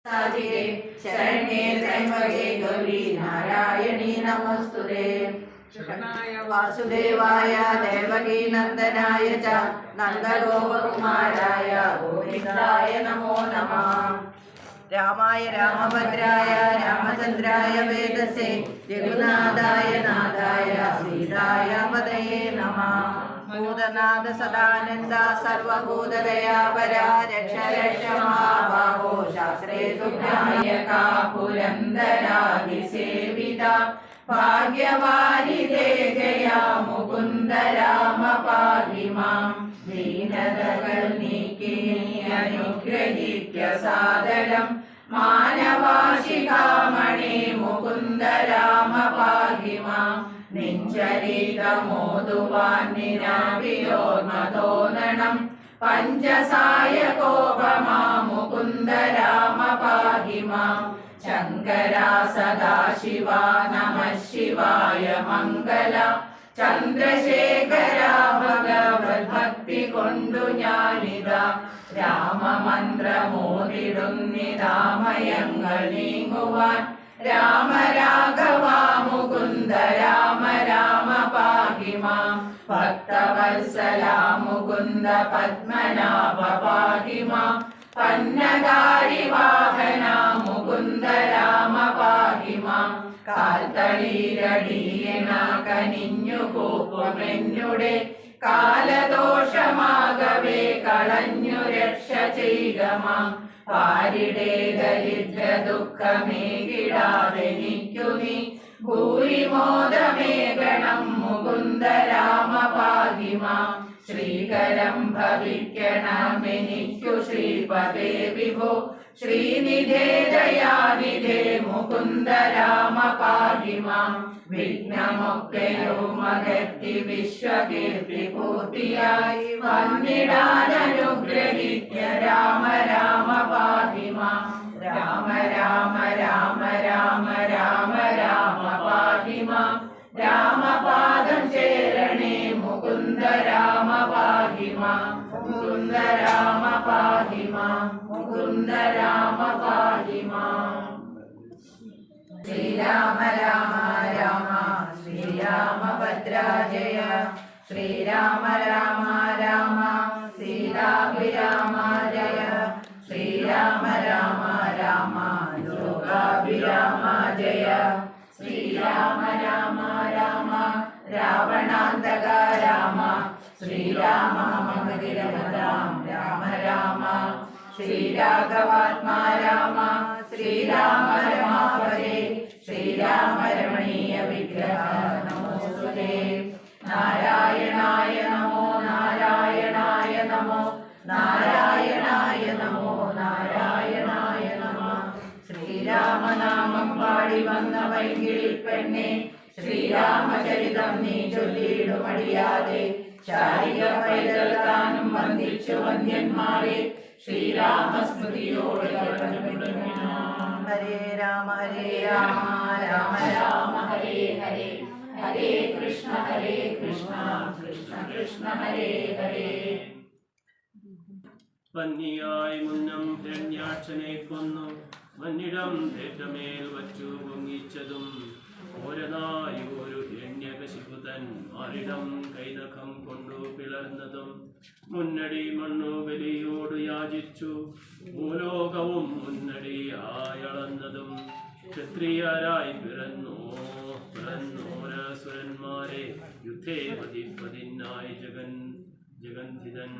शरण्ये त्र्यंबके गौरी नारायणी नमोस्तुते। वासुदेवाय देवकी नंदनाय च नंदगोपकुमाराय गोविन्दाय नमो नमः। रामाय रामभद्राय रामचन्द्राय वेदसे जगुनाथाय नाथाय सीताय पतये नमः। भूतनाथ सदानन्द सर्वभूतदयापरा रक्ष रक्ष महाबाहो शास्त्रे सुभ्रायका पुरन्दरादिसेविता भाग्यवारिदे जया मुकुन्द राम पाहि मां। दीनदകൾ നീക്കി അനുഗ്രഹിക്ക സാദരം മാനവാശിഖാമണി മുകുന്ദ രാമ പാഹി മാം. നിഞ്ചരിതമോതുവാൻ നിനാവിലോർമ്മ തോന്നണം പഞ്ചസായ കോപമാ മുകുന്ദ രാമ പാഹി മാം. ശങ്കര സദാശിവ നമ ശിവായ മംഗള ചന്ദ്രശേഖര ഭഗവത് ഭക്തി കൊണ്ടു ഞാനിതാ രാമമന്ത്രമോതിടുന്നിതാമയങ്ങൾ നീങ്ങുവാൻ. രാമ രാഘവ മുകുന്ദ രാമ രാമ പാഹി മാം. ഭക്തവത്സല മുകുന്ദ പത്മനാഭ പാഹി മാം. പന്നഗാരി വാഹന മുകുന്ദ രാമ പാഹി മാം. കാൽത്തളീരടിയണ കനിഞ്ഞു കൂപ്പുമെന്നുടെ കാലദോഷമാകവേ കളഞ്ഞു രക്ഷ ചെയ്യുക മാം. പാരിടെ ദരിദ്ര ദുഃഖമേകിടാതെനിക്കു നീ ഭൂരിമോദമേകണം മുകുന്ദ രാമ പാഹി മാം. ശ്രീകരം ഭവിക്കണമെനിക്കു ശ്രീപദേ വിഭോ ശ്രീനിധേ ദയാനിധേ മുകുന്ദ രാമ പാഹി മാം. വിഘ്നമൊക്കെയും അകറ്റി വിശ്വകീർത്തി പൂർത്തിയായി വന്നിടാനനുഗ്രഹിക്ക രാമ രാമ പാഹി മാം. രാമ രാമ രാമ രാമ രാമ രാമ പാഹി മാം. രാമപാദം ചേരണേ മുകുന്ദ രാമ പാഹി മാം. മുകുന്ദ രാമ പാഹി മാം. മുകുന്ദ രാമ പാഹി മാം. ശ്രീരാമ രാമ രാമ ശ്രീരാമഭദ്ര ജയ. ശ്രീരാമ രാമ രാമ സീതാഭിരാമ ജയ. ശ്രീരാമ രാമ രാമ ലോകാഭിരാമ ജയ. ശ്രീരാമ രാമ രാമ രാവണാന്തക രാമ. ശ്രീരാമ മഹതിരമതാം രാമ രാമ. ശ്രീരാഘവാത്മാ രാമ ശ്രീരാമ രമാപദേ. ശ്രീരാമ രമണീയ വിഗ്രഹ നമോസ്തുതേ. നാരായണായ നമോ നാരായണായ നമോ നാരായണായ നമോ നാരായണായ നമോ. ശ്രീരാമനാമം പാടി വന്ന വൈകിളിപ്പെണ്ണെ ശ്രീരാമചരിതം നീ ചൊല്ലിയിടുമടിയാതെ. ശാരിക പൈതൽ താനും വന്ദിച്ചു വന്ധ്യന്മാരെ ശ്രീരാമസ്മൃതിയോട് ഹരേ രാമ രാമ രാമ ഹരേ ഹരേ ഹരേ കൃഷ്ണ കൃഷ്ണ കൃഷ്ണ ഹരേ ഹരേ. പന്നിയായി മുന്നം ഹിരണ്യാക്ഷനെ കൊന്നു മന്നിടം തേറ്റമേൽ വച്ചു പൊങ്ങിച്ചതും ഓരനായി ഒരു ഹിരണ്യകശിപുതൻ മാറിടം കൈനഖം കൊണ്ടു പിളർന്നതും മുന്നടി മണ്ണു ബലിയോട് യാചിച്ചു ഭൂലോകവും മുന്നടിയായളന്നതും ക്ഷത്രിയരായി പിറന്നോരസുരന്മാരെ യുദ്ധേ പതിപ്പതിനായി ജഗന്ധിതൻ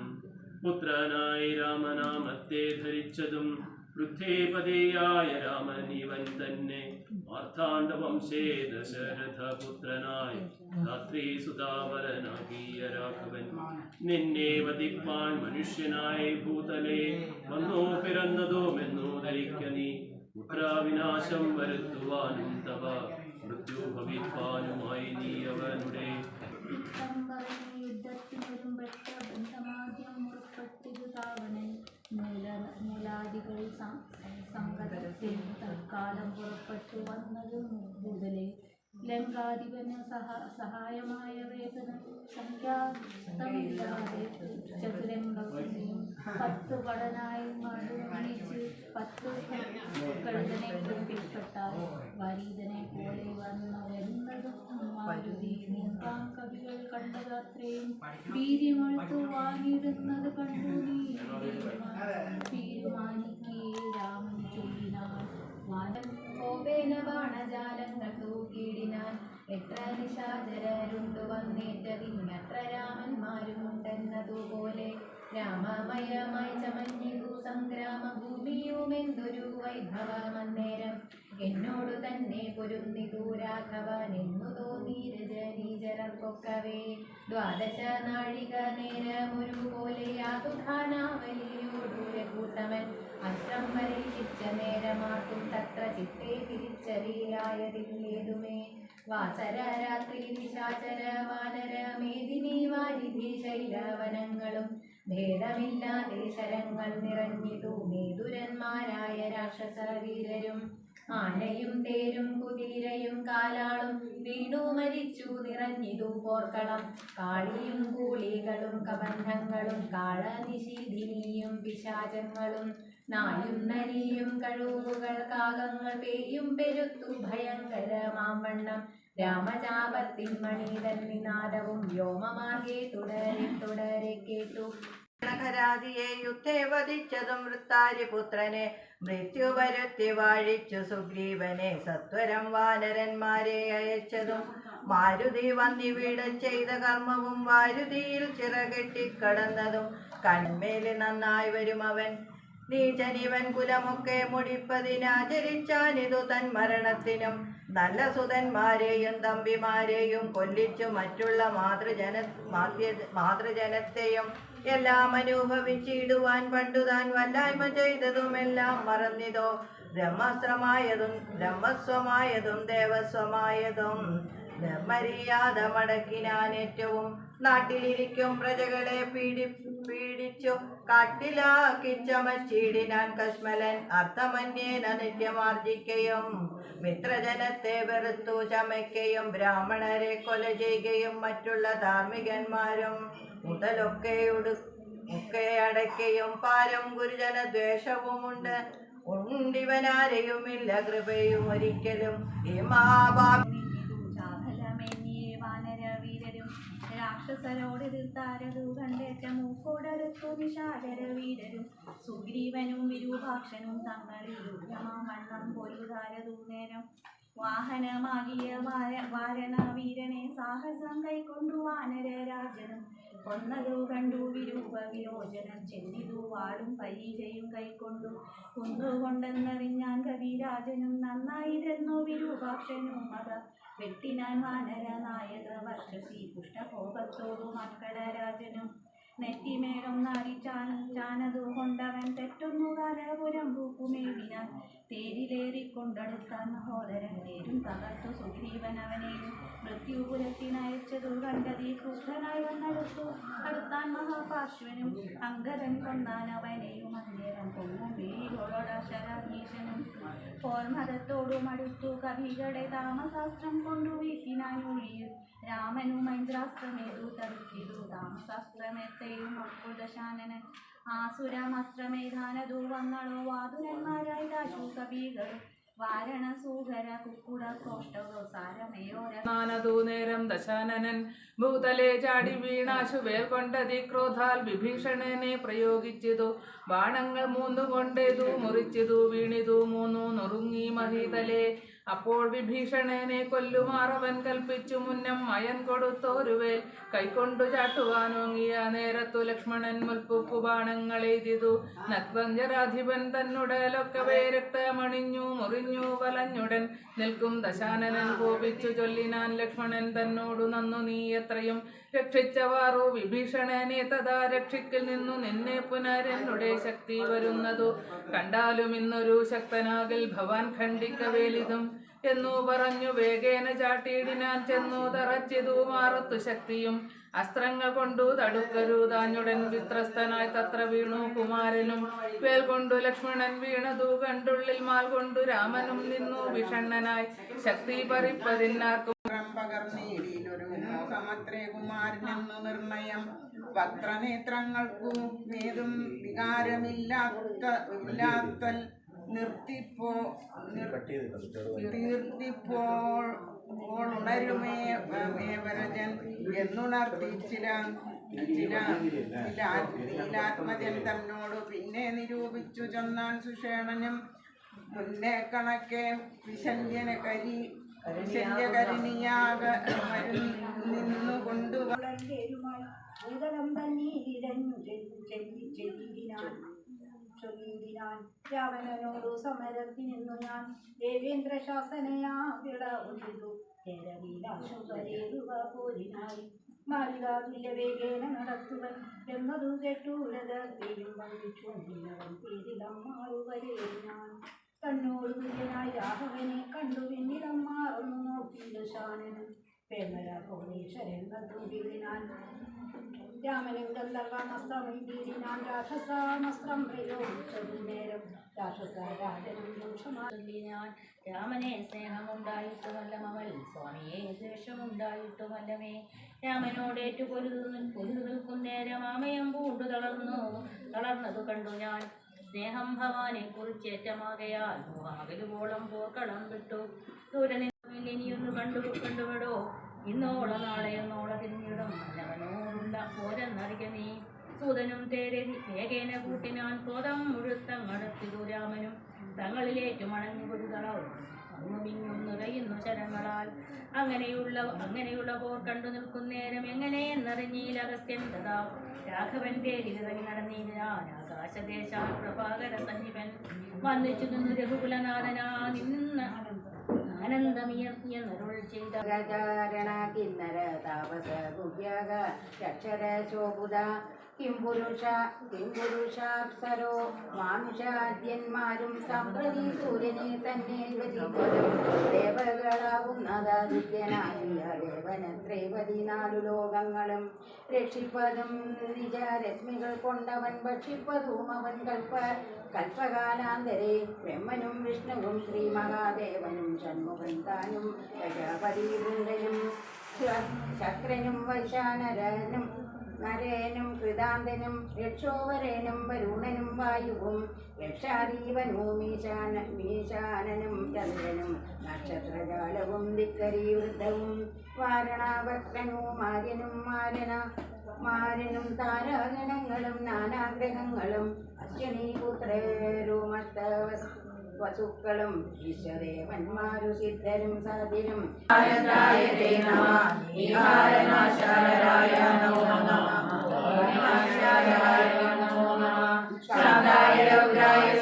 പുത്രനായി രാമനാമത്തെ ധരിച്ചതും വൃദ്ധേപതിയായ രാമൻ ഇവൻ തന്നെ. മാർത്താണ്ഡവംശേ ദശരഥപുത്രനായി രാത്രി സുതാവരനാകിയ രാഘവൻ നിന്നെ വധിപ്പാൻ മനുഷ്യനായി ഭൂതലേ വന്നോ പിറന്നതുമെന്നു ധരിക്ക നീ. പുത്രാവിനാശം വരുത്തുവാനും തവ മൃത്യു ഭവിപ്പാനുമായി നീ അവനുടെ. മൂലാദികൾ സംഗതത്തിൽ തൽക്കാലം പുറപ്പെട്ടു വന്നത് മുതലേ ലങ്കാധിപന് സഹായമായ വേതനം സംഖ്യാതമില്ലാതെ ചതുരംഗം 10 പടനായി മടുവിച്ച് 10 പുറപ്പെട്ടാൽ വരീതനെ പോലെ വരുന്നതും മാരുതി നീന്താൻ കവികൾ കണ്ടതത്രയും വീര്യമടുത്തു വാങ്ങിടുന്നത് കണ്ടു നീ തീരുമാനിക്കേ രാമൻ ചൊല്ലിനാൻ കോപേന ബാണജാലങ്ങൾ തൂക്കിയിടിനാൻ എത്ര നിശാചരരുണ്ടു വന്നേറ്റതിങ്ങത്ര രാമന്മാരുമുണ്ടെന്നതുപോലെ രാമമയമായി ചമഞ്ഞിതു സംഗ്രാമഭൂമിയുമെന്തൊരു വൈഭവമന്നേരം എന്നോടു തന്നെ പൊരുന്നിതു രാഘവനെന്നു തോന്നി രജനീജരർക്കൊക്കവേ ദ്വാദശ നാഴിക നേരമൊരുപോലെ യാതുധാനാവലിയോടൂരെ കൂട്ടമൻ അസ്ത്രം പരീക്ഷിച്ച നേരമാട്ടും തത്ര ചിത്തെ തിരിച്ചറിയായതില്ലേതുമേ വാസര രാത്രി നിശാചര വാനര മേദിനി വാരിധി ശൈലവനങ്ങളും ഭേദമില്ലാതെ ശരങ്ങൾ നിറഞ്ഞിതു മേതുരന്മാരായ രാക്ഷസ വീരരും ആനയും തേരും കുതിരയും കാലാളും വീണു മരിച്ചു നിറഞ്ഞിതു പോർക്കളം കാളിയും കൂളികളും കബന്ധങ്ങളും കാളനിശീധിനിയും പിശാചങ്ങളും നായും നരിയും കഴുകുകൾ കാകങ്ങൾ പേയും പെരുത്തു ഭയങ്കരമാവണ്ണം രാമചാപത്തിൻ മണിതൻ നിനാദവും വ്യോമമാർഗെ തുടരെ കേട്ടു. ഘരാതിയെ യുദ്ധേ വധിച്ചതും വൃത്താരിപുത്രനെ മൃത്യു വരുത്തി വാഴിച്ചു സുഗ്രീവനെ സത്വരം വാനരന്മാരെ അയച്ചതും മാരുതി വന്നിവിടം ചെയ്ത കർമ്മവും വാരുതിയിൽ ചിറകെട്ടിക്കടന്നതും കൺമേല് നന്നായി വരും അവൻ നീചനിവൻ കുലമൊക്കെ മുടിപ്പതിനാചരിച്ചാനിതു തൻ മരണത്തിനും നല്ല സുതന്മാരെയും തമ്പിമാരെയും കൊല്ലിച്ചു മറ്റുള്ള മാതൃജനത്തെയും എല്ലാം അനുഭവിച്ചിടുവാൻ പണ്ടുതാൻ വല്ലായ്മ ചെയ്തതുമെല്ലാം മറന്നിതോ ബ്രഹ്മസ്വമായതും ദേവസ്വമായതും ധർമ്മരീയാത മടക്കിനാൻ ഏറ്റവും നാട്ടിലിരിക്കും പ്രജകളെ പീഡിച്ചു കാട്ടിലാക്കി ചമച്ചിടിനാൻ കശ്മലൻ അർത്ഥമന്യേന നിത്യമാർജിക്കയും മിത്രജനത്തെ വെറുത്തു ചമയ്ക്കയും ബ്രാഹ്മണരെ കൊല ചെയ്യുകയും മറ്റുള്ള ധാർമ്മികന്മാരും മുതലൊക്കെ അടയ്ക്കയും പാരം ഗുരുജന ദ്വേഷവുമുണ്ട് ഉണ്ടിവനാരെയുമില്ല കൃപയും ഒരിക്കലും ഈ മഹാഭാവി രാക്ഷസരോട് എതിർത്താരതു കണ്ടേറ്റ മൂക്കോടടുത്തു നിശാചര വീരരും സുഗ്രീവനും വിരൂപാക്ഷനും തങ്ങളിൽ രുദ്രമാവണ്ണം പൊരുതാരതു നേരം വാഹനമാകിയ വാരണ വീരനെ സാഹസം കൈക്കൊണ്ടു വാനരരാജനും കൊന്നതു കണ്ടു വിരൂപ വിരോചനം ചെന്നിതു വാളും പരിചയും കൈക്കൊണ്ടു കുന്നുകൊണ്ടെന്നറിഞ്ഞാൻ കവിരാജനും നന്നായിരുന്നു വിരൂപാക്ഷനും മത വെട്ടിനാൻ വാനര നായക വർഷസി പുഷ്ടകോപത്തോടു മക്കളരാജനും നെറ്റിമേലും ചാനതു കൊണ്ടവൻ തെറ്റൊന്നു കാലപുരം പൂക്കുമേവിനാൻ തേരിലേറിക്കൊണ്ടടുത്താൻ മഹോദരൻ തേരും തകർത്തു സുഗ്രീവൻ അവനെയും മൃത്യുപുരത്തിനയച്ചതു കണ്ടതി ക്രുദ്ധനായി വന്നടുത്തു അടുത്താൻ മഹാപാർശ്വനും അങ്കദൻ കൊന്നാൻ അവനെയും അന്നേരം പൊങ്ങും വീരോടശരാധീശനും പോർമതത്തോടും അടുത്തു കവികളെ താമസാസ്ത്രം കൊണ്ടു വീട്ടിനാൻ ഒഴിയിൽ രാമനും മൈന്ദ്രാസ്ത്രമേതു തടുക്കിതു താമസാസ്ത്രമേത്തെയും അക്കുദശാനനൻ ആസുരമസ്ത്രമേധാനതു വന്നളോ വാതുരന്മാരായി ദാശു കവികളും വാരണസൂകര കുക്കുട കോഷ്ടകോ സാരമേയോരൂ നേരം ദശാനനൻ ഭൂതലെ ചാടി വീണാശു വേൽ കൊണ്ടതി ക്രോധാൽ വിഭീഷണനെ പ്രയോഗിച്ചിതു ബാണങ്ങൾ 3 കൊണ്ടേതു മുറിച്ചിതു വീണിതു 3 നൊറുങ്ങി മഹീതലെ അപ്പോൾ വിഭീഷണനെ കൊല്ലുമാറവൻ കൽപ്പിച്ചു മുന്നം മയൻ കൊടുത്തോരുവേൽ കൈക്കൊണ്ടു ചാട്ടുവാനോങ്ങിയ നേരത്തു ലക്ഷ്മണൻ മുൽപ്പുക്കു ബാണങ്ങളെയ്തിതു നക്തഞ്ജരാധിപൻ തന്നുടലൊക്കവേ രക്തമണിഞ്ഞു മുറിഞ്ഞു വലഞ്ഞുടൻ നിൽക്കും ദശാനനൻ കോപിച്ചു ചൊല്ലിനാൻ ലക്ഷ്മണൻ തന്നോടു നന്നു നീ എത്രയും രക്ഷിച്ചവാറു വിഭീഷണനെ തഥാ രക്ഷിക്കിൽ നിന്നു നിന്നെ പുനരെന്നുടെ ശക്തി വരുന്നതു കണ്ടാലും ഇന്നൊരു ശക്തനാകിൽ ഭവാൻ ഖണ്ഡിക്കവേലിതും എന്നു പറഞ്ഞു വേഗേന ചാട്ടിയിടിനാൻ ചെന്നു തറച്ചിതു മാറത്തു ശക്തിയും അസ്ത്രങ്ങൾ കൊണ്ടു തടുക്കരുതാഞ്ഞുടൻ വിത്രസ്തനായി തത്ര വീണു കുമാരനും വേൽ കൊണ്ടു ലക്ഷ്മണൻ വീണതു കണ്ടുള്ളിൽ മാൽ കൊണ്ടു രാമനും നിന്നു വിഷണ്ണനായി ശക്തി പറിപ്പതിനാർക്കും പകർന്നേടിയിലൊരു മോഹമത്രേ കുമാരനെന്നു നിർണയം വക്രനേത്രങ്ങൾക്കു വേദം വികാരമില്ലാത്തൽ തീർത്തിപ്പോൾ ഉണരുമേ വരജൻ എന്നുണർത്തിച്ചിലാത്മജൻ തന്നോട് പിന്നെ നിരൂപിച്ചു ചെന്നാൻ സുഷേണനും മുന്നേ കണക്കെ വിശല്യകരിണിയാക നിന്നു കൊണ്ടുവരുമായി രാവണനോടു സമരത്തിനിന്നു ഞാൻ ദേവേന്ദ്ര ശാസനയാ വിളവു ചെയ്തു പോരിനായി മാലികാതുല്യ വേഗേന നടത്തുവൻ എന്നതു കേട്ടൂരതയും വന്ദിച്ചുകൊണ്ടില്ലവൻ പേരിലമ്മാറുവരെ ഞാൻ തന്നോട് തുല്യനായി രാഘവനെ കണ്ടു പിന്നിടം മാറുന്നു നോക്കിയ ശാനനും പേമര കോണീശ്വരൻ ഞാൻ രാമനും ഗന്ധർവമസ്ത്രമിടീരിനാൻ രാക്ഷസാമസ്ത്രം പ്രയോഗിച്ചതും നേരം രാക്ഷസരാജനും ഞാൻ രാമനെ സ്നേഹമുണ്ടായിട്ടുമല്ല അവൾ സ്വാമിയെ ദ്വേഷമുണ്ടായിട്ടുമല്ലമേ രാമനോടേറ്റു പൊരുതു നിൽക്കും നേരം ആമയം പൂണ്ടു തളർന്നതു കണ്ടു ഞാൻ സ്നേഹം ഭവാനെ കുറിച്ചേറ്റമാകയാൽ അകലുവോളം പോർക്കളം വിട്ടു ദൂരെ ഇനിയൊന്ന് കണ്ടുപെടോ ഇന്നോള നാളെയൊന്നോള തിരിഞ്ഞിടും മന്നവനോടുള്ള പോരെന്നറിയ നീ സൂതനും തേരതി വേഗേന കൂട്ടിനാൻ ക്രോധം മുഴുത്തങ്ങടത്തിതു രാമനും തങ്ങളിലേറ്റു മണഞ്ഞു കൊടുതളവും അങ്ങുമിങ്ങും നിറയുന്നു ശരങ്ങളാൽ അങ്ങനെയുള്ള പോർ കണ്ടു നിൽക്കുന്നേരം എങ്ങനെയെന്നറിഞ്ഞീൽ അഗസ്ത്യന്തതാ രാഘവൻ തേരിലിറങ്ങി നടന്നീരാൻ ആകാശദേശാൽ പ്രഭാകര സന്നിപൻ വന്നിച്ചു നിന്നു രഘുകുലനാഥനാ നിന്ന ആനന്ദമിയർത്തിയരുൾ ചെയ്ത ഗജാരണ കിന്നര താപസ ഗുഹ്യക രക്ഷര ശോഭുത കിംപുരുഷാപ്സരോ മാനുഷാദ്യന്മാരും സമ്പ്രതി സൂര്യനെ തന്നെ ദേവകളാവുന്നതാദിത്യനായ ദേവനത്രേ 14 ലോകങ്ങളും രക്ഷിപ്പതും നിജരശ്മികൾ കൊണ്ടവൻ ഭക്ഷിപ്പതും അവൻ കൽപ്പകാലാന്തരെ ബ്രഹ്മനും വിഷ്ണുവും ശ്രീ മഹാദേവനും ഷൺമുഖൻ താനും പ്രജാപതി വൃന്ദനും ശക്രനും വൈശാനരനും നരേനും കൃതാന്തനും രക്ഷോവരേനും വരുണനും വായുവും രക്ഷാദീപനും മീശാനനും ചന്ദ്രനും നക്ഷത്രജാലവും ദിക്കരീവൃദ്ധവും വാരണാഭക്തനും മാര്യനും താരാഗണങ്ങളും നാനാഗ്രഹങ്ങളും അശ്വനീപുത്രരുമസ്ത വസുക്കളും ഈശ്വദേവന്മാരു സിദ്ധരും സാധ്യരും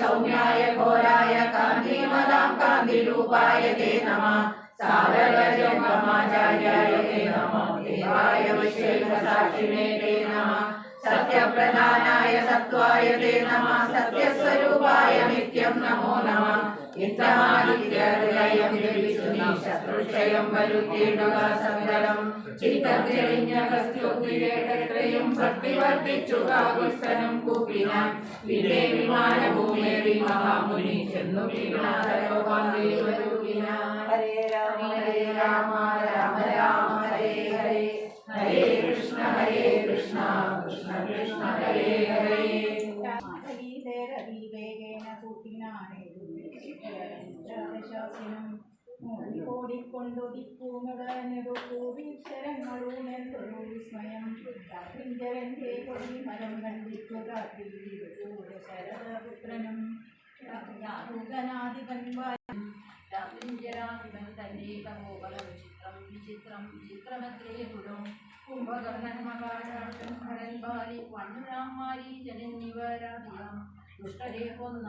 സൗമ്യായ ഘോരായ കാന്തിമതാം കാന്തിരൂപായ തേ നമഃ സാധകജന്മമാചാര്യായ തേ നമഃ ദേവായ വിശ്വേശ്വസാക്ഷിണേ തേ നമഃ സത്യപ്രധാനായ സത്വായ തേ നമഃ സത്യസ്വരൂപായ നിത്യം നമോ നമഃ ഇത്തമാദിത്യഹൃദയം ജപിച്ചു നീ ശത്രുക്ഷയം വരുത്തിയിടുക സകലം ചിത്തം തെളിഞ്ഞ കസ്തുതി കേട്ടത്രയും ഭക്തി വർദ്ധിച്ചു കാകുൽസനം കൂപ്പിനാൻ വിടേ വിമാനഭൂമേറി മഹാമുനി ചെന്നു ഹരേ രാമ രാമ രാമ ഹരേ ഹരേ ഹരേ കൃഷ്ണ കൃഷ്ണ കൃഷ്ണ ഹരേ ഹരേ ഓടിക്കൊണ്ടൊടിപ്പൂമിടനെടുപ്പൂവീക്ഷരങ്ങളുമെന്തൊരു വിസ്മയം പിഞ്ചരന്റെ കൊടിമരം കണ്ടിട്ടു ശരദപുത്രനും യാതൂകനാധിപൻ രാത്രിഞ്ചരാധിപൻ തന്റെ തമോബലം വിചിത്രമത്രേ ഗുണം കുംഭകർണൻ മഹാരാജൻ ഹരൻ ബാലി വണ്ണുരാമാരി ജനന്നിവരാധികം ദുഷ്ടരെ കൊന്ന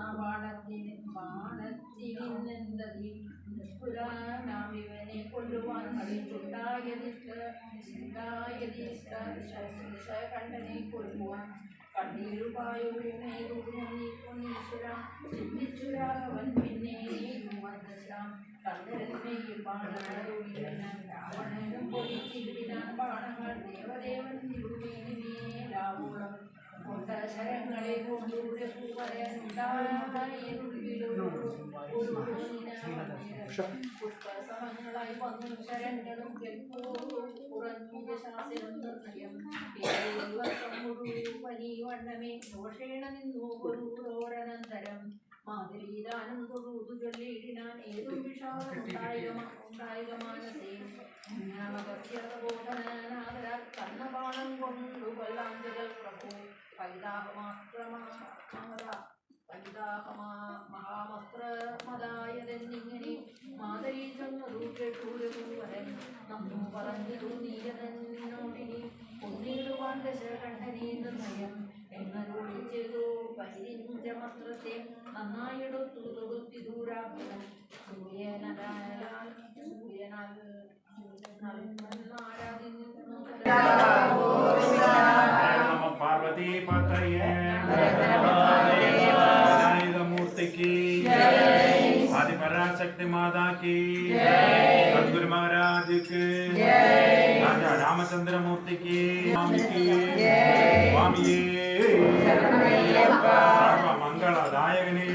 ബാണത്തിനെന്തതി നിഷ്പുരാനാമിവനെ കൊല്ലുവാൻ കണ്ടനെ കൊല്ലുവാൻ കണ്ണീരുപായൂമേതുണീശ്വര ചിന്തിച്ചുരാഘവൻ പിന്നെ കണ്ടരന്മയിൽ ബാണനൊഴിയണം രാവണനും പൊടിച്ചിരുതിനാൻ ബാണങ്ങൾ ദേവദേവൻ തിരുമേനിമേലാവോളം കൊണ്ട ശരങ്ങളെ കൊണ്ടൂടെ പുഷ്പസമങ്ങളായി വന്നു ശരങ്ങളും കുറഞ്ഞു ശാസ്ത്രം നിർണയം വലിയ വണ്ണമേ ദോഷേണ നിന്നു ഒരു ഓരനന്തരം മാതരീദാനം തൊഴുതു ചൊല്ലിയിടിനാൻ ഏതും വിഷാദം ഉണ്ടായിക മാനസേ ബോധനാദരാൽ കണ്ണബാണം കൊണ്ടു കൊല്ലാഞ്ചകൾ പ്രഭു മഹാമസ്ത്രമതായതെന്നിങ്ങനെ മാതരി ചൊന്നതു കേട്ടൂരൂവരൻ നമ്മു പറഞ്ഞതു നീയതന്നോടിനി പൊന്നിടുവാൻ ദശകണ്ഠനീ നിർണയം എന്നോടിച്ചതു പരിഞ്ചമസ്ത്രത്തെ നന്നായിടത്തു തൊടുത്തി ദൂരാഭ്യം पार्वती पतये मूर्ति की आदि पराशक्ति माता की सद्गुरु महाराज की राजा रामचंद्र मूर्ति की स्वामी सर्व मंगलदायकने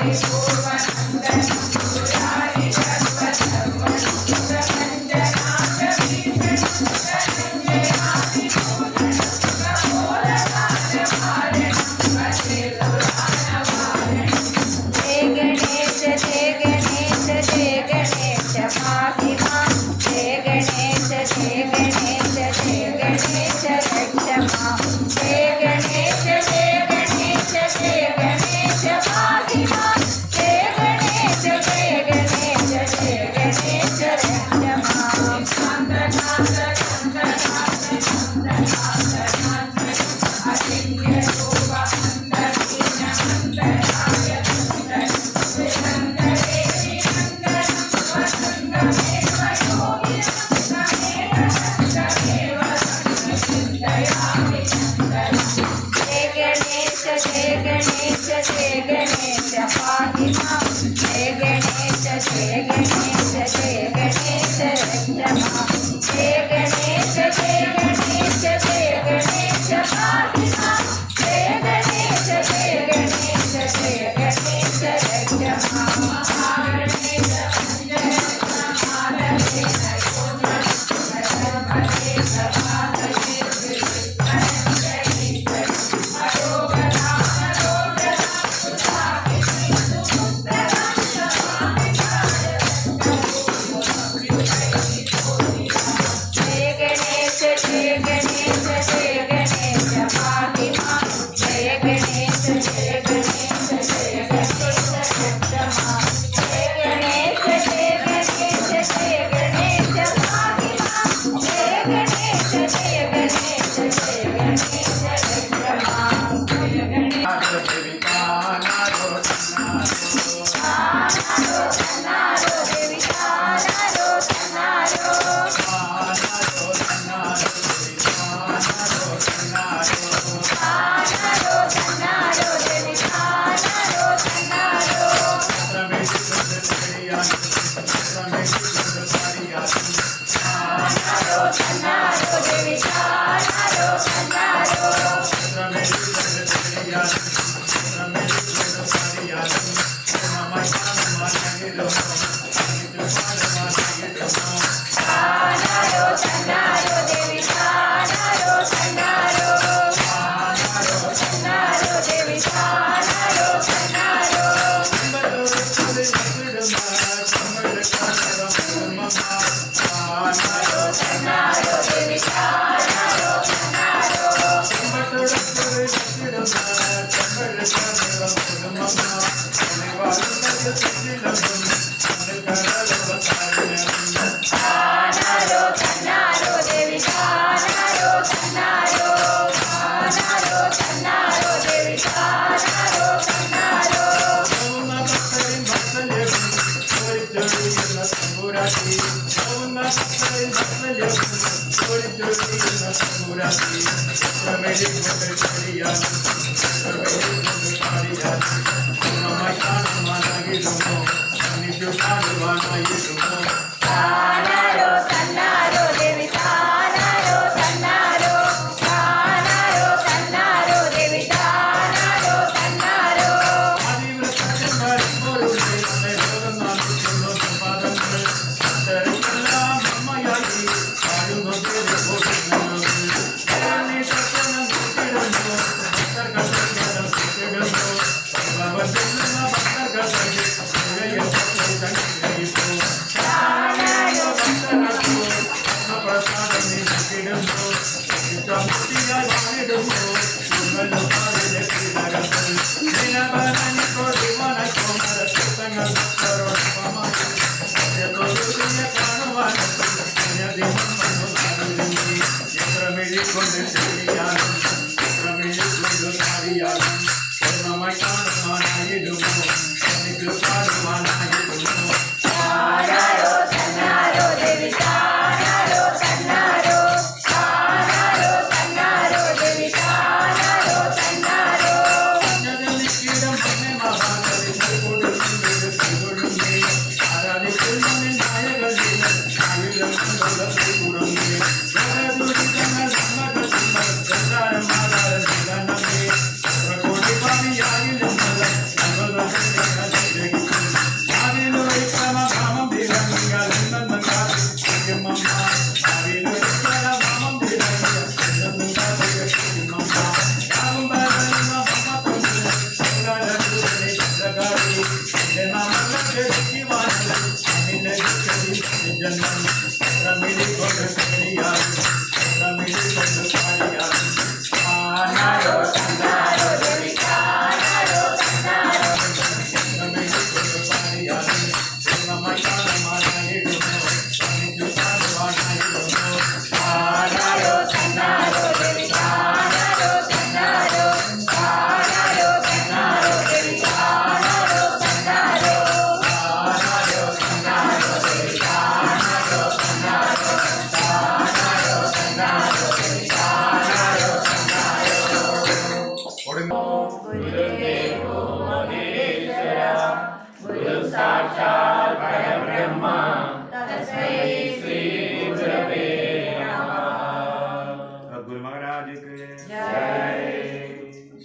Hare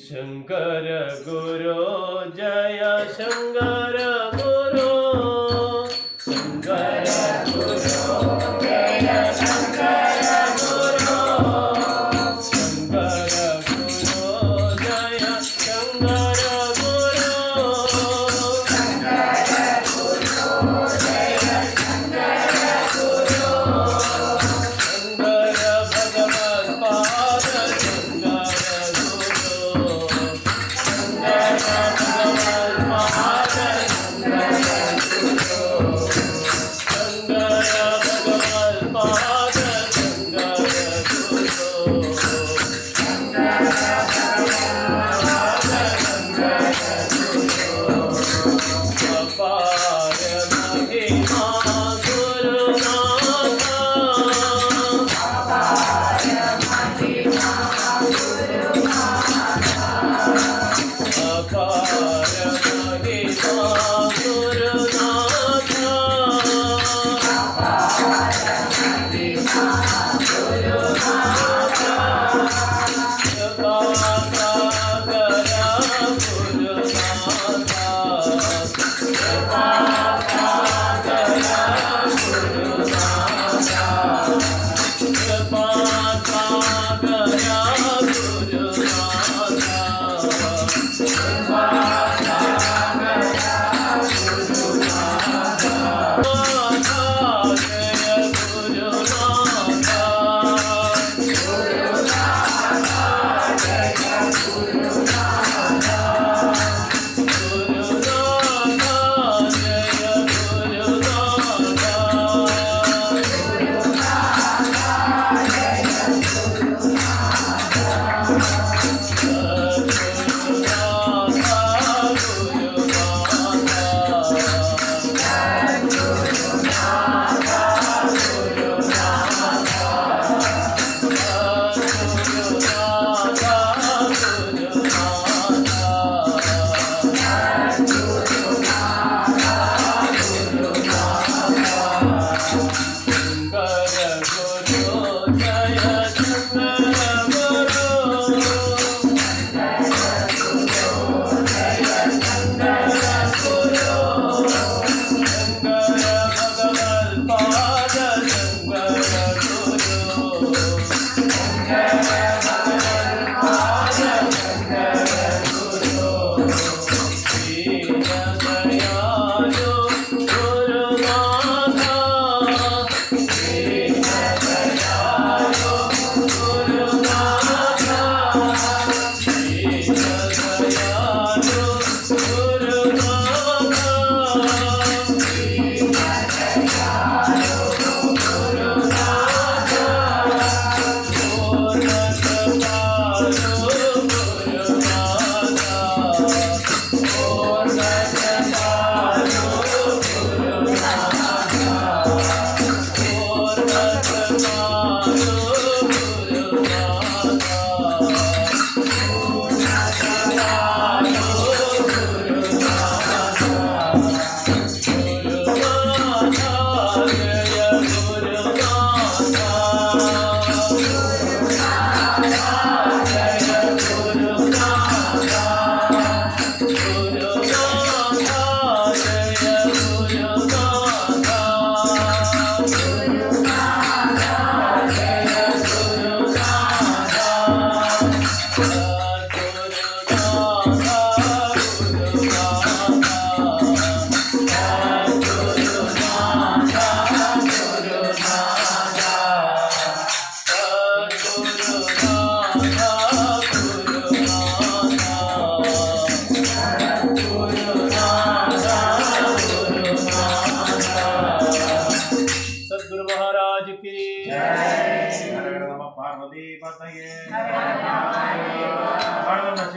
शंकर गुरु जय शंकर गुरु शंकर गुरु जय शंकर गुरु शंकर गुरु जय शंकर गुरु शंकर गुरु जय शंकर गुरु शंकर भगवत पाद शंकर गुरु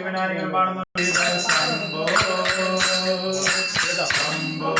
പിന്നാരികൾ പാടുന്നു ശംഭോ ശംഭോ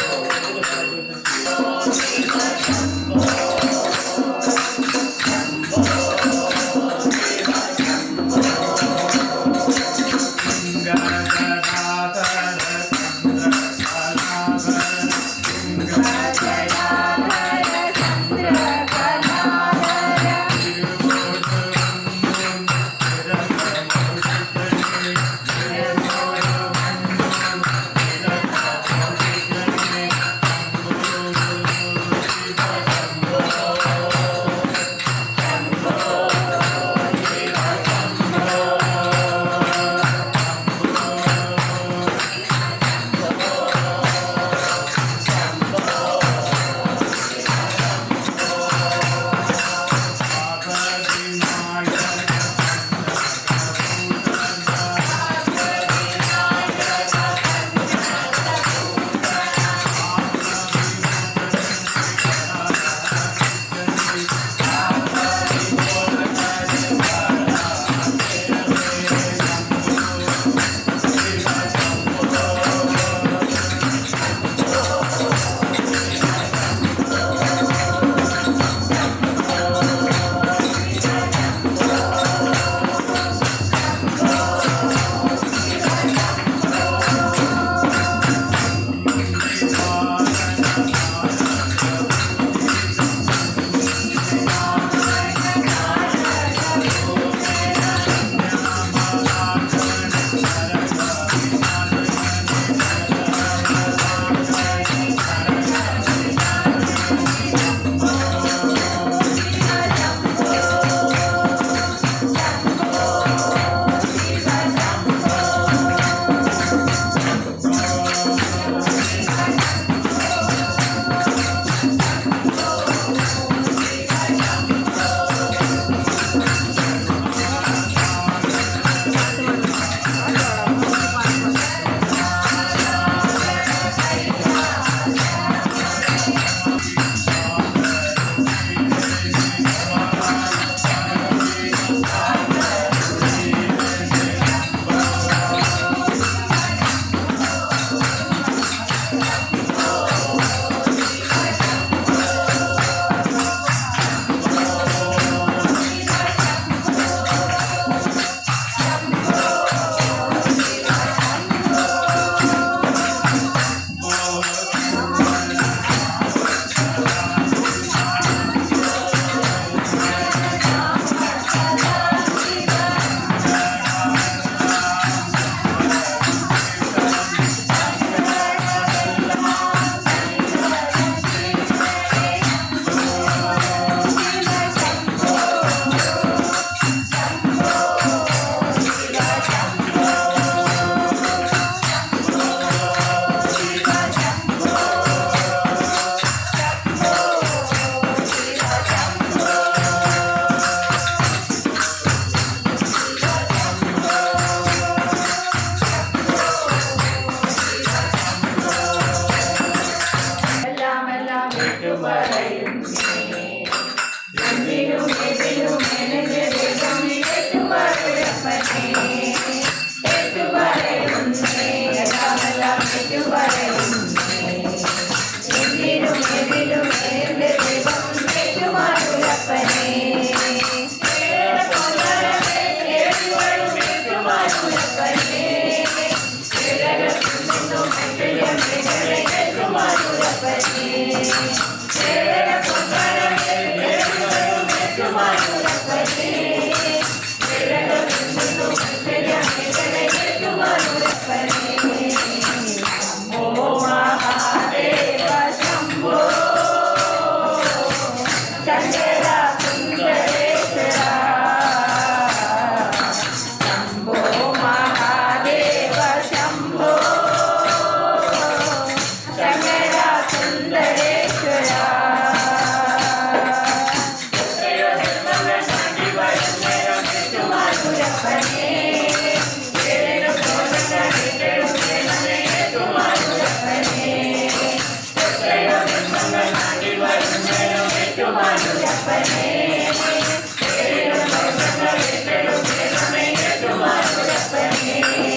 Thank you.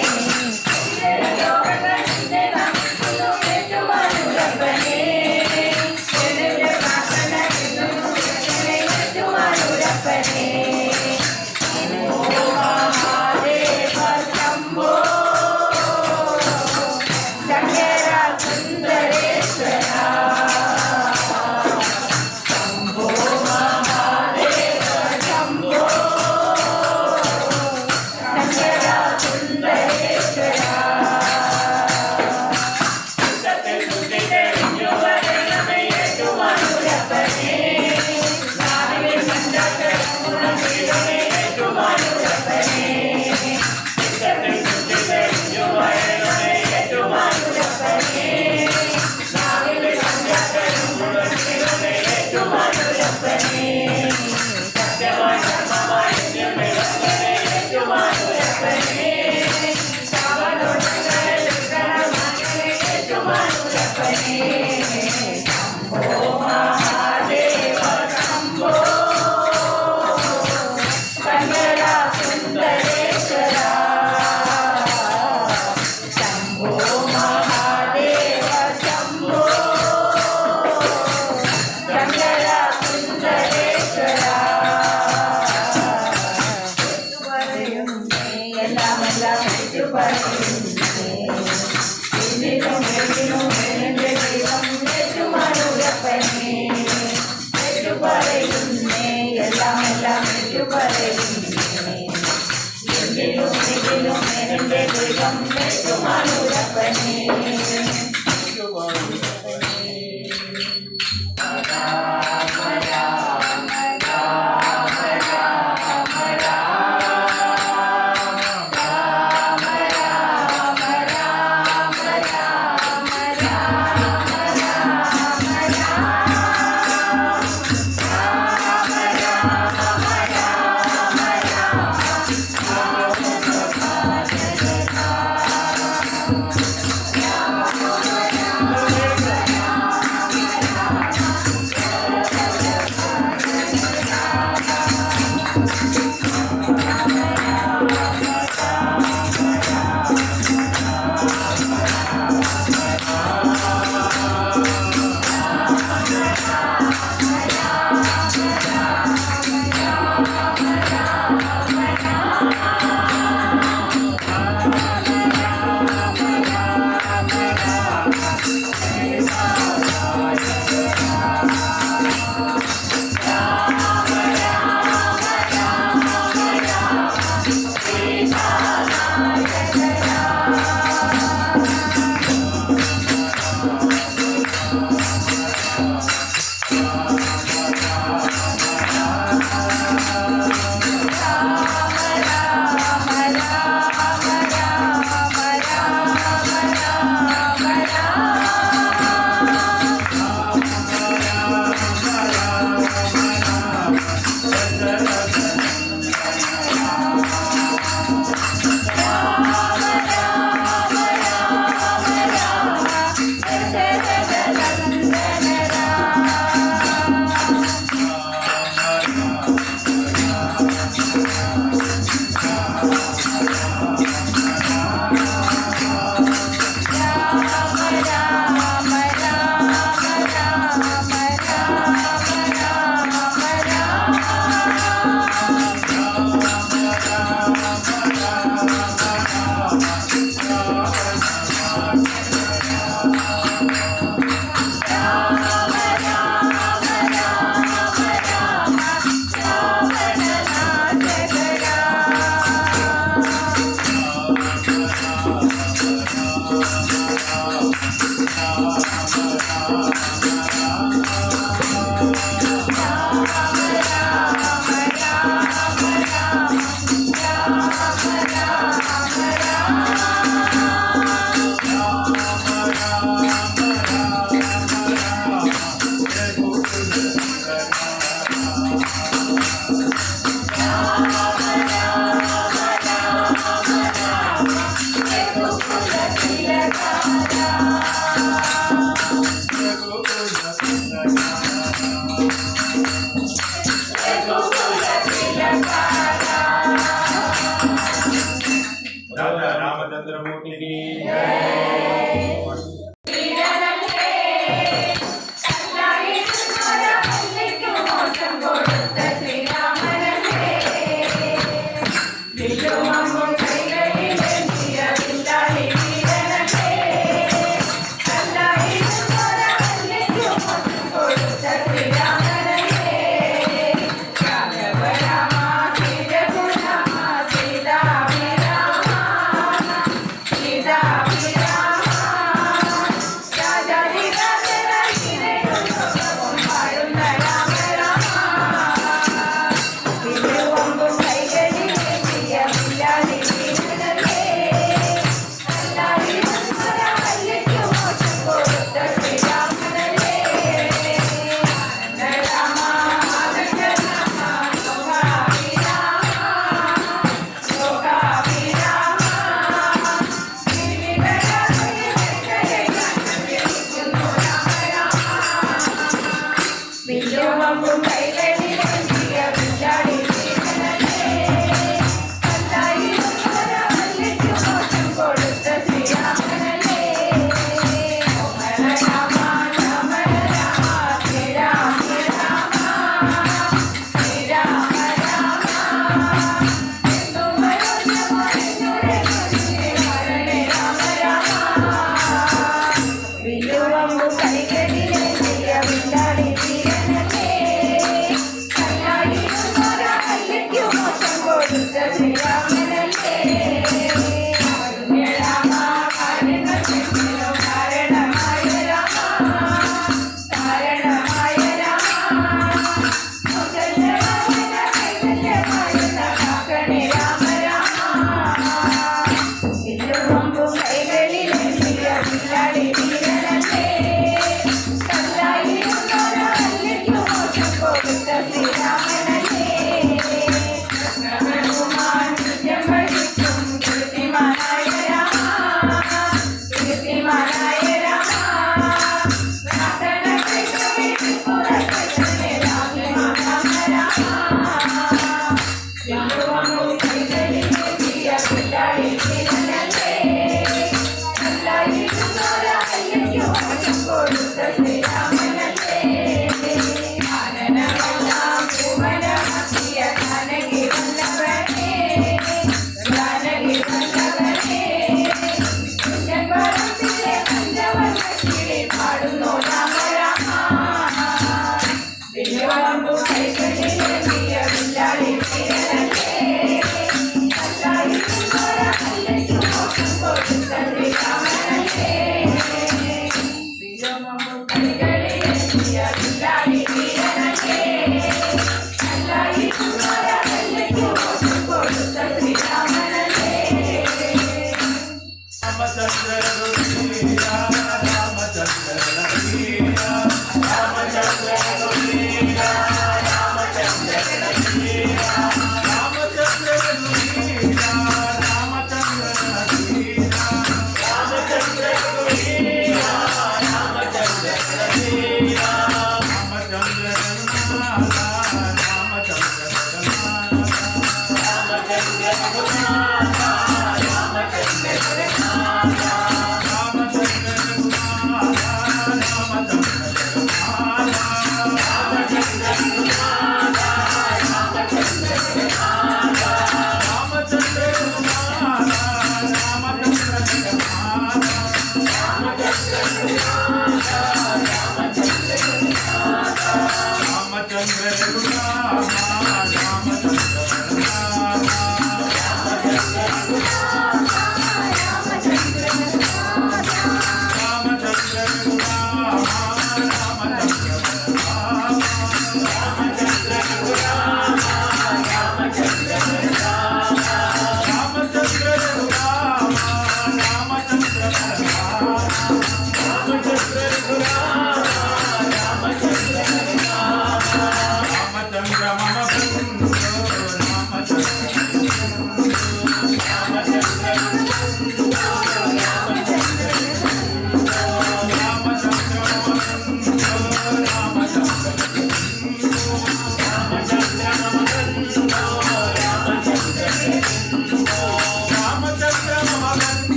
Guru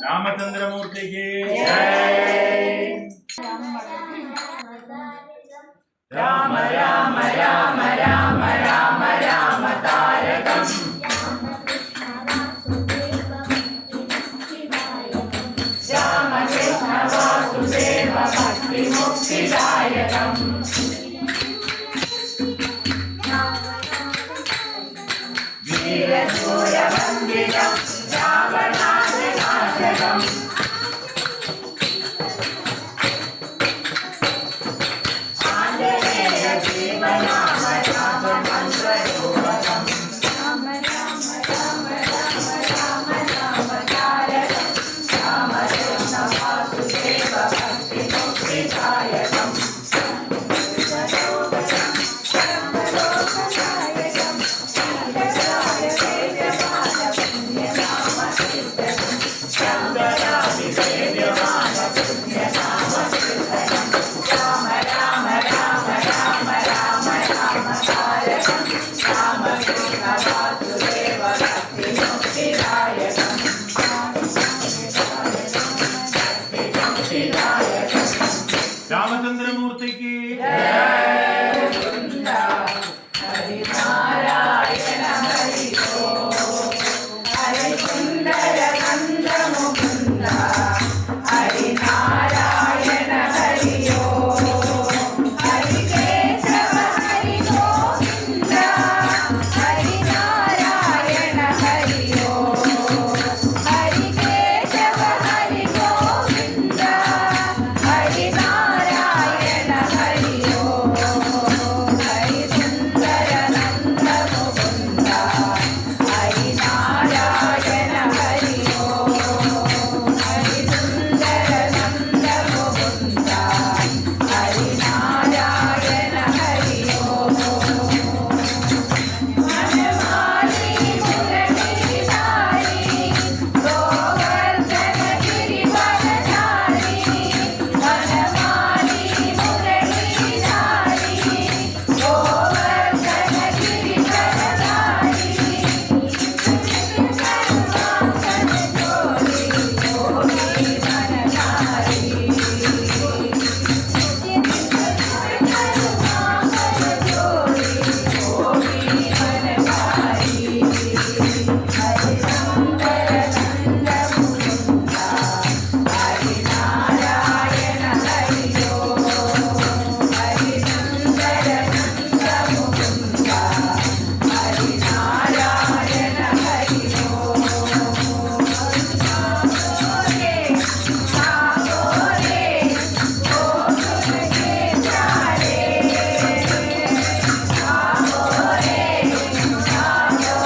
రామచంద్రమూర్తికి జై. రామ రామ రామ రామ రామ రామ తారకం भक्तिमुक्तिदायकम् वीरसूर्यवन्दितं रावणादिनाशकम् आञ्जनेय जीवनाम राम मन्त्ररूपकम् राम राम राम राम राम राम तारकम् राम कृष्ण वासुदेव भक्तिमुक्तिदायकम् रामचंद्रमूर्ति की हरिनारायण हरि हरि सुंदर नंद मुकुंद हरिनारायण हरि हरि केशव हरि गोविंद हरिनारायण हरि हरि केशव हरि गोविंद हरिनारायण हरि हरि सुंदर नंद मुकुंद हरिनारायण हरि हरि सुंदर नंद मुकुंद हरिनारायण हरि वनमाली मुरलीधारी गोवर्धन गिरिवरधारी वनमाली मुरलीधारी गोवर्धन गिरिवरधारी सर्वांगन जोड़ी योगी वनधारी सर्वांगन जोड़ी योगी वनधारी हरि सुंदर नंद मुकुंद हरिनारायण हरि हरि सुंदर नंद मुकुंद हरिनारायण हरि सागोरे गोकुल के प्यारे सागोरे गोकुल के प्यारे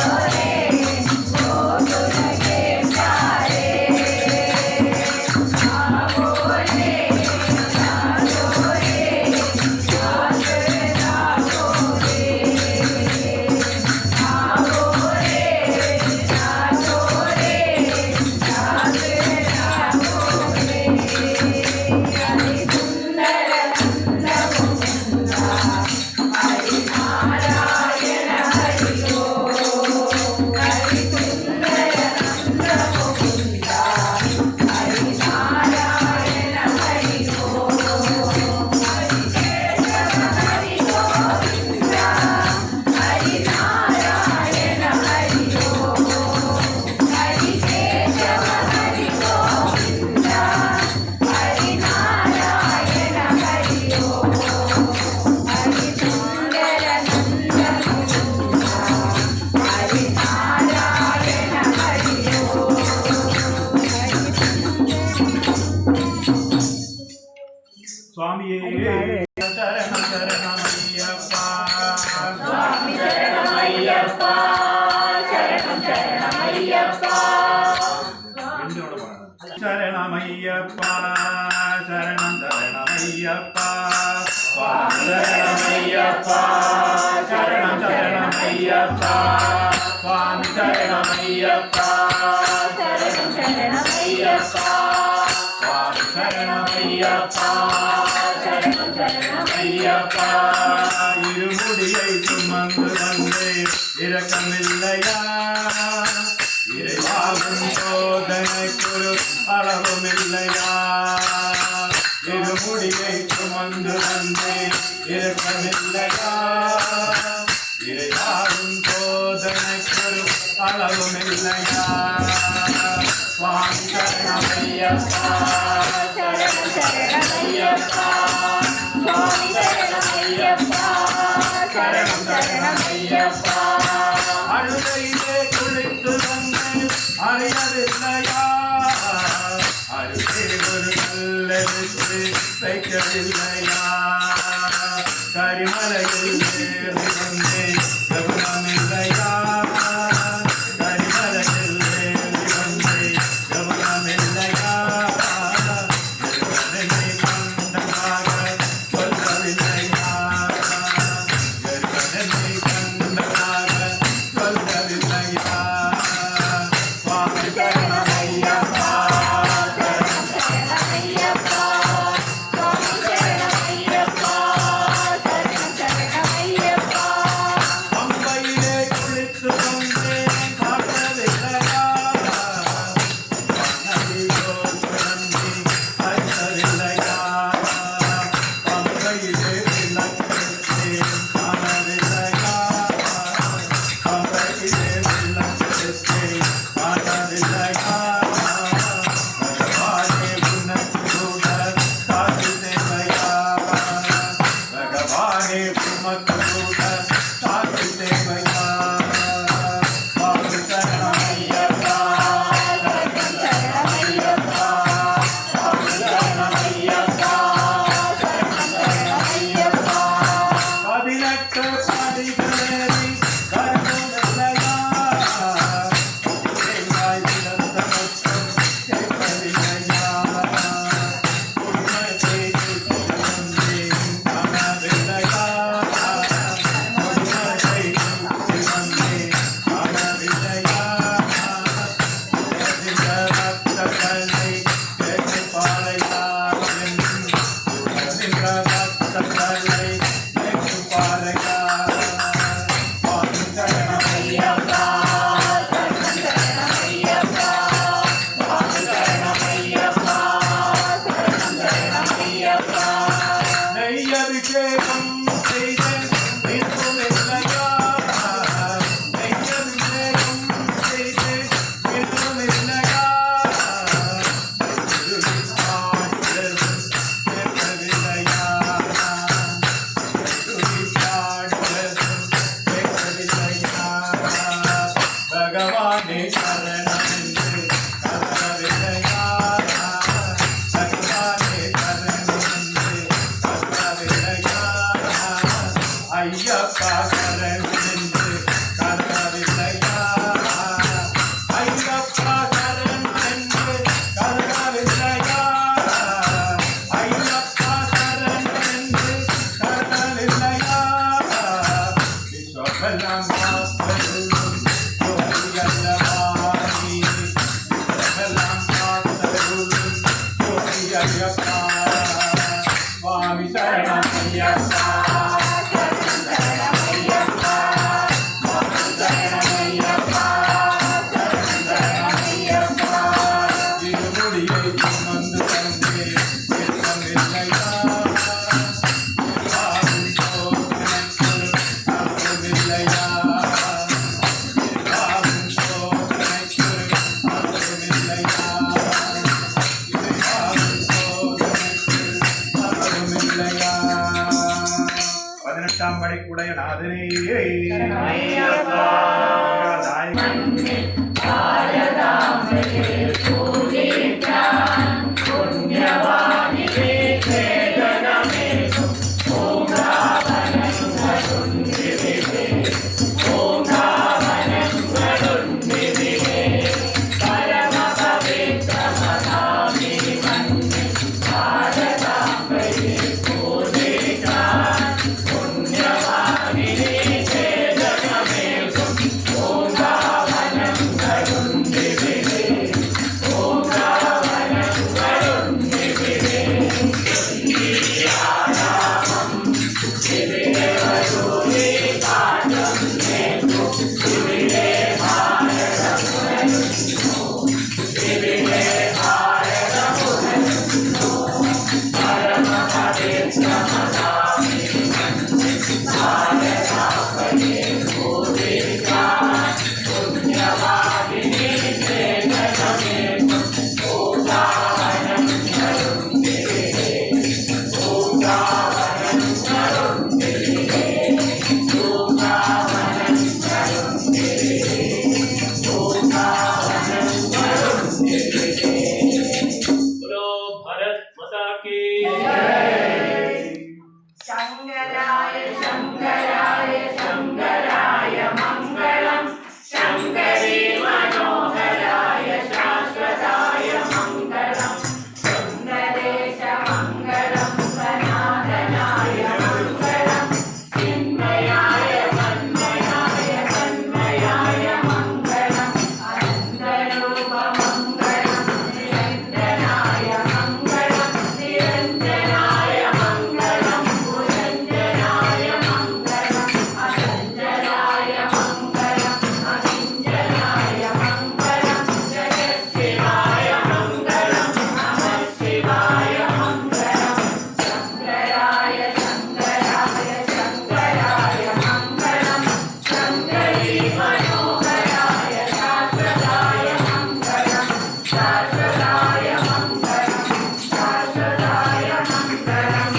सागोरे स्वामी शरण शरणमय्यप्पा स्वामी शरणमय्यप्पा शरणं शरणमय्यप्पा शरणमय्यप्पा शरणं शरणमय्यप्पा स्वामी शरणमय्यप्पा शरणं शरणमय्यप्पा स्वामी शरणमय्यप्पा शरणं शरणमय्यप्पा स्वामी शरणमय्यप्पा शरणं शरणमय्यप्पा இருமுடியை சுமந்து வந்தே இரக்கமில்லையா இறைவாகும் சோதனைக்குரு அளவுமில்லையா இருமுடியை சுமந்து வந்தே இரக்கமில்லையா இறைவாகும் சோதனைக்குரு அளவுமில்லையா स्वामी शरणमय्यप्पा शरणं शरणमय्यप्पा என்று வைக்கவில்லையா கரிமலையில் ஏறி வந்தேன் கவனமில்லையா கரிமலையில் ஏறி வந்தேன் கவனமில்லையா என்னை கண்டதாக சொல்லவில்லையா என்னை கண்டதாக சொல்லவில்லையா சுவாமி சரணமையப்பா பம்பையிலே குளித்து வந்தேன் காட்டவில்லையா நதியோ சுரந்தி அச்சவில்லையா பம்பையிலே விளக்கெடுத்தேன் காணவில்லையா பம்பையிலே விளக்கெடுத்தேன் காணவில்லையா பகவானே உனக்கு கூட காட்டு தேவையா பகவானே உமக்கு கூட காட்டு தேவையா சுவாமி சரணமையப்பா சரணமையப்பா சுவாமி சரணமையப்பா சரணமையப்பா 18 படிகளேறி கருணையா தேங்காய் விழுந்த முத்தம் கேட்கவில்லையா உண்மை பேச்சு வந்தேன் காணவில்லையா உண்மை பேச்சு வந்தேன் காணவில்லையா இந்த பக்தர்களை கேட்பாளையா இந்த பக்தர்களை கேட்பாளையா சுவாமி சரணமையப்பா சரணமையப்பா சுவாமி சரணமையப்பா சரணமையப்பா நெய் அபிஷேகம் செய்தேன் நிற்குமில்லையா நெய் அபிஷேகம் செய்தேன் நிற்குமில்லையா கேட்கவில்லையா பகவானே சரணமென்று கதறவில்லையா பகவானே சரணமென்று கதறவில்லையா ஐயப்பா சரணமென்று கதறவில்லையா ஐயப்பா சரணமென்று கதறவில்லையா ஐயப்பா சரணமென்று கதறவில்லையா விஸ்வபலம் காத்தருளும் யோகியல்லவாணி விஸ்வபலம் காத்தருளும் யோகியல்லப்பா சுவாமி சரணமையப்பா சரணமையப்பா சுவாமி சரணமையப்பா சரணமையப்பா இருமுடியை சுமந்து வந்தேன் விருப்பமில்லையா பதினெட்டாம் படைக்குடைய நாதனே Om ശങ്കരായ ശങ്കരായ മംഗളം ശങ്കരീ മനോഹരായ ശാശ്വതായ മംഗളം ശങ്കരേശ മംഗളം സനാതനായ മംഗളം ചിന്മയായ സന്മയായ തന്മയായ മംഗളം അനന്തരൂപ മംഗളം നിരഞ്ജനായ മംഗളം നിരഞ്ജനായ മംഗളം പുരഞ്ജനായ മംഗളം അസഞ്ജനായ മംഗളം അകിഞ്ചനായ മംഗളം ജഗശിവായ മംഗളം നമഃ ശിവായ മംഗളം ശങ്കരായ ശങ്കരായ ശങ്കരായ മംഗളം ശങ്കരീ മനോഹരായ ശാശ്വതായ മംഗളം ശാശ്വതായ മംഗളം ശാശ്വതായ മംഗളം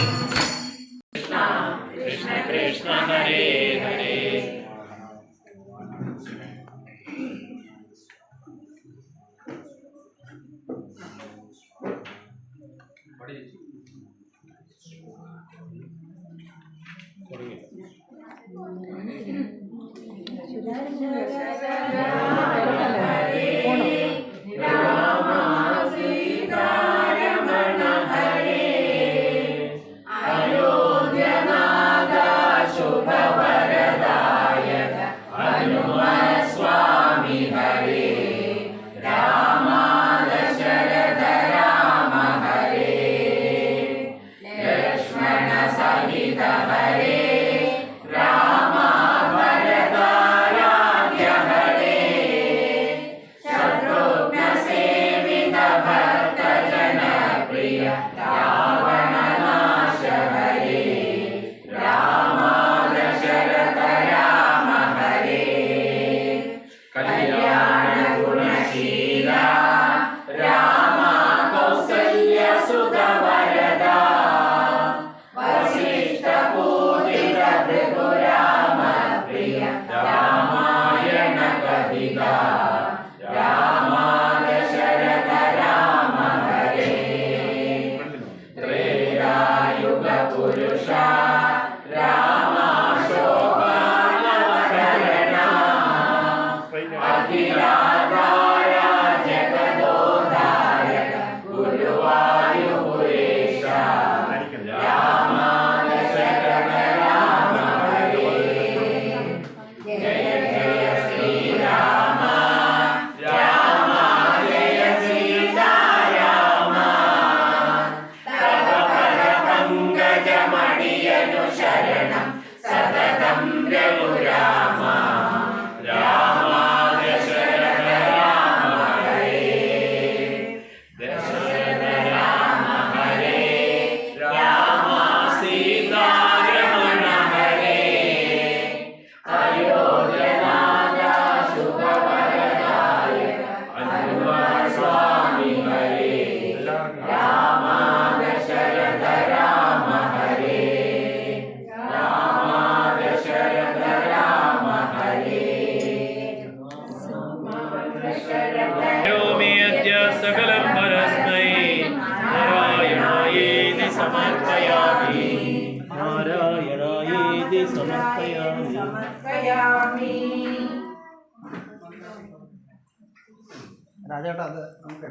കൃഷ്ണ കൃഷ്ണ ഹരേ ഹരേ सकलं परस्मै नारायणायेति समर्पयामि नारायणायेति समर्पयामि സമർപ്പയാമി. രാജേട്ടാ അത് നമുക്ക്